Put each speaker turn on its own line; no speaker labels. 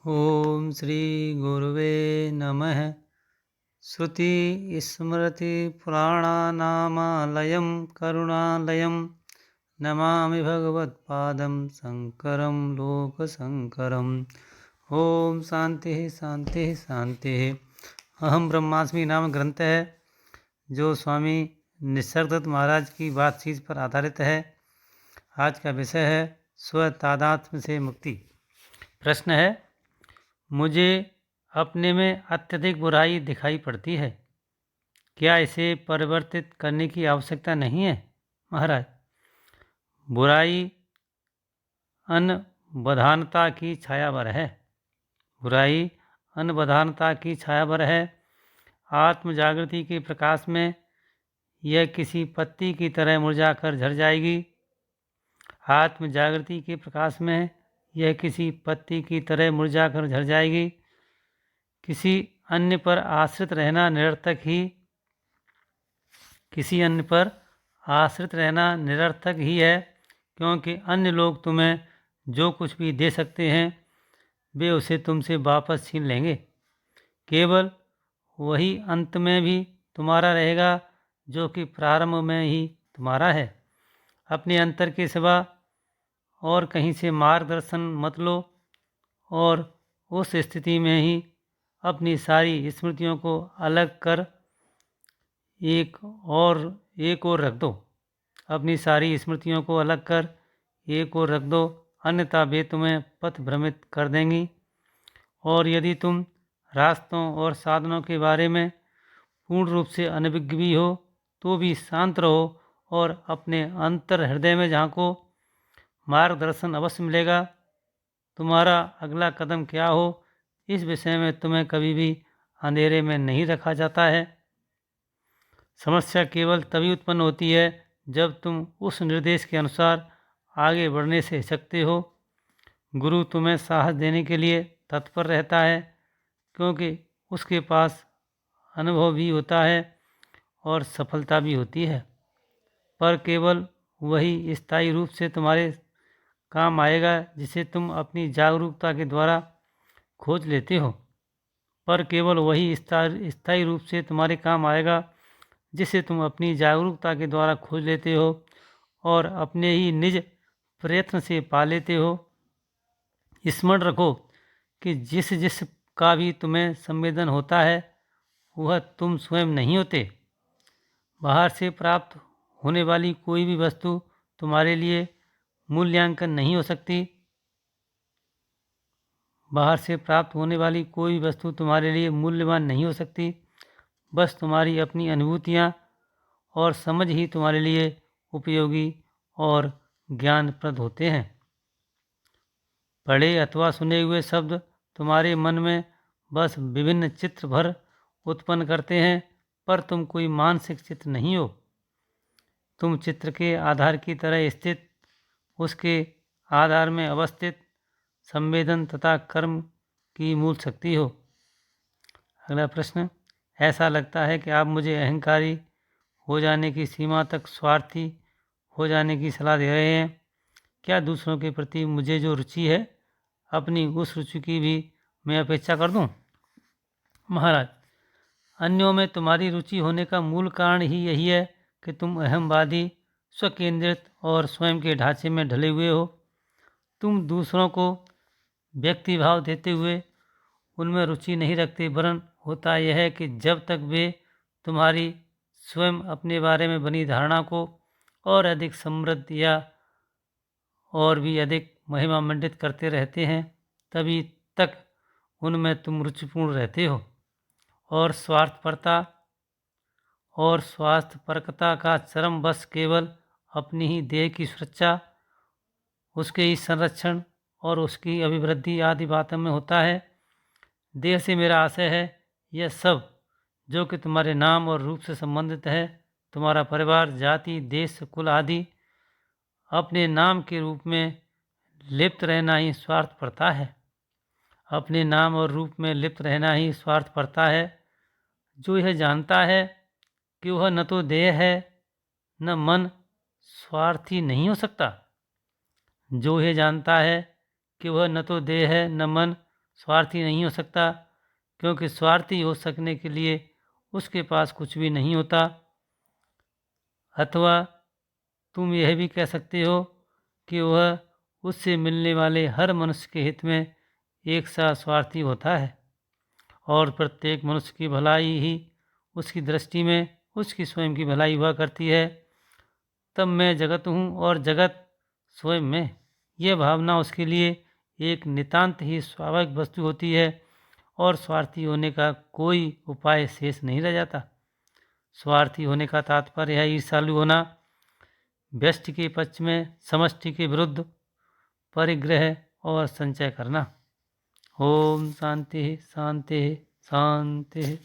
ओम श्री गुरुवे नमः। श्रुतिस्मृतिपुराणानामालयं करुणालयं नमामि भगवत्पादं शङ्करं लोकशङ्करम्। ओम शांति शांति शांति। अहम ब्रह्मास्मि नाम ग्रंथ है जो स्वामी निसर्गदत्त महाराज की बातचीत पर आधारित है। आज का विषय है स्वतादात्म्य से मुक्ति। प्रश्न है, मुझे अपने में अत्यधिक बुराई दिखाई पड़ती है, क्या इसे परिवर्तित करने की आवश्यकता नहीं है? महाराज, बुराई अनवधानता की छायावर है। बुराई अनवधानता की छायावर है। आत्म जागृति के प्रकाश में यह किसी पत्ती की तरह मुरझाकर झड़ जाएगी। आत्म जागृति के प्रकाश में यह किसी पत्ती की तरह मुरझाकर झड़ जाएगी। किसी अन्य पर आश्रित रहना निरर्थक ही है, क्योंकि अन्य लोग तुम्हें जो कुछ भी दे सकते हैं वे उसे तुमसे वापस छीन लेंगे। केवल वही अंत में भी तुम्हारा रहेगा जो कि प्रारंभ में ही तुम्हारा है। अपने अंतर के सिवा और कहीं से मार्गदर्शन मत लो और उस स्थिति में ही अपनी सारी स्मृतियों को अलग कर एक और रख दो। अपनी सारी स्मृतियों को अलग कर एक और रख दो, अन्यथा वे तुम्हें पथ भ्रमित कर देंगी। और यदि तुम रास्तों और साधनों के बारे में पूर्ण रूप से अनभिज्ञ भी हो तो भी शांत रहो और अपने अंतर हृदय में झांको। मार्गदर्शन अवश्य मिलेगा। तुम्हारा अगला कदम क्या हो, इस विषय में तुम्हें कभी भी अंधेरे में नहीं रखा जाता है। समस्या केवल तभी उत्पन्न होती है जब तुम उस निर्देश के अनुसार आगे बढ़ने से हिचकते हो। गुरु तुम्हें साहस देने के लिए तत्पर रहता है, क्योंकि उसके पास अनुभव भी होता है और सफलता भी होती है, पर केवल वही स्थायी रूप से तुम्हारे काम आएगा जिसे तुम अपनी जागरूकता के द्वारा खोज लेते हो। पर केवल वही स्थायी रूप से तुम्हारे काम आएगा जिसे तुम अपनी जागरूकता के द्वारा खोज लेते हो और अपने ही निज प्रयत्न से पा लेते हो। स्मरण रखो कि जिस का भी तुम्हें संवेदन होता है वह तुम स्वयं नहीं होते। बाहर से प्राप्त होने वाली कोई भी वस्तु तुम्हारे लिए मूल्यांकन नहीं हो सकती। बाहर से प्राप्त होने वाली कोई वस्तु तुम्हारे लिए मूल्यवान नहीं हो सकती। बस तुम्हारी अपनी अनुभूतियाँ और समझ ही तुम्हारे लिए उपयोगी और ज्ञानप्रद होते हैं। पढ़े अथवा सुने हुए शब्द तुम्हारे मन में बस विभिन्न चित्र भर उत्पन्न करते हैं, पर तुम कोई मानसिक चित्र नहीं हो। तुम चित्र के आधार की तरह स्थित, उसके आधार में अवस्थित संवेदन तथा कर्म की मूल शक्ति हो। अगला प्रश्न, ऐसा लगता है कि आप मुझे अहंकारी हो जाने की सीमा तक स्वार्थी हो जाने की सलाह दे रहे हैं। क्या दूसरों के प्रति मुझे जो रुचि है, अपनी उस रुचि की भी मैं अपेक्षा कर दूं? महाराज, अन्यों में तुम्हारी रुचि होने का मूल कारण ही यही है कि तुम अहमवादी, स्वकेंद्रित और स्वयं के ढांचे में ढले हुए हो। तुम दूसरों को व्यक्तिभाव देते हुए उनमें रुचि नहीं रखते, वरन होता यह है कि जब तक वे तुम्हारी स्वयं अपने बारे में बनी धारणा को और अधिक समृद्ध या और भी अधिक महिमा मंडित करते रहते हैं, तभी तक उनमें तुम रुचिपूर्ण रहते हो। और स्वार्थपरकता का चरम बस केवल अपनी ही देह की सुरक्षा, उसके ही संरक्षण और उसकी अभिवृद्धि आदि बातों में होता है। देह से मेरा आशय है यह सब जो कि तुम्हारे नाम और रूप से संबंधित है, तुम्हारा परिवार, जाति, देश, कुल आदि। अपने नाम के रूप में लिप्त रहना ही स्वार्थपरता है। अपने नाम और रूप में लिप्त रहना ही स्वार्थपरता है। जो यह जानता है कि वह न तो देह है न मन, स्वार्थी नहीं हो सकता। जो यह जानता है कि वह न तो देह है न मन, स्वार्थी नहीं हो सकता, क्योंकि स्वार्थी हो सकने के लिए उसके पास कुछ भी नहीं होता। अथवा तुम यह भी कह सकते हो कि वह उससे मिलने वाले हर मनुष्य के हित में एक सा स्वार्थी होता है और प्रत्येक मनुष्य की भलाई ही उसकी दृष्टि में उसकी स्वयं की भलाई हुआ करती है। तब मैं जगत हूँ और जगत स्वयं में, यह भावना उसके लिए एक नितांत ही स्वाभाविक वस्तु होती है और स्वार्थी होने का कोई उपाय शेष नहीं रह जाता। स्वार्थी होने का तात्पर्य है ईर्ष्यालु होना, व्यष्टि के पक्ष में समष्टि के विरुद्ध परिग्रह और संचय करना। ओम शांति शांति शांति।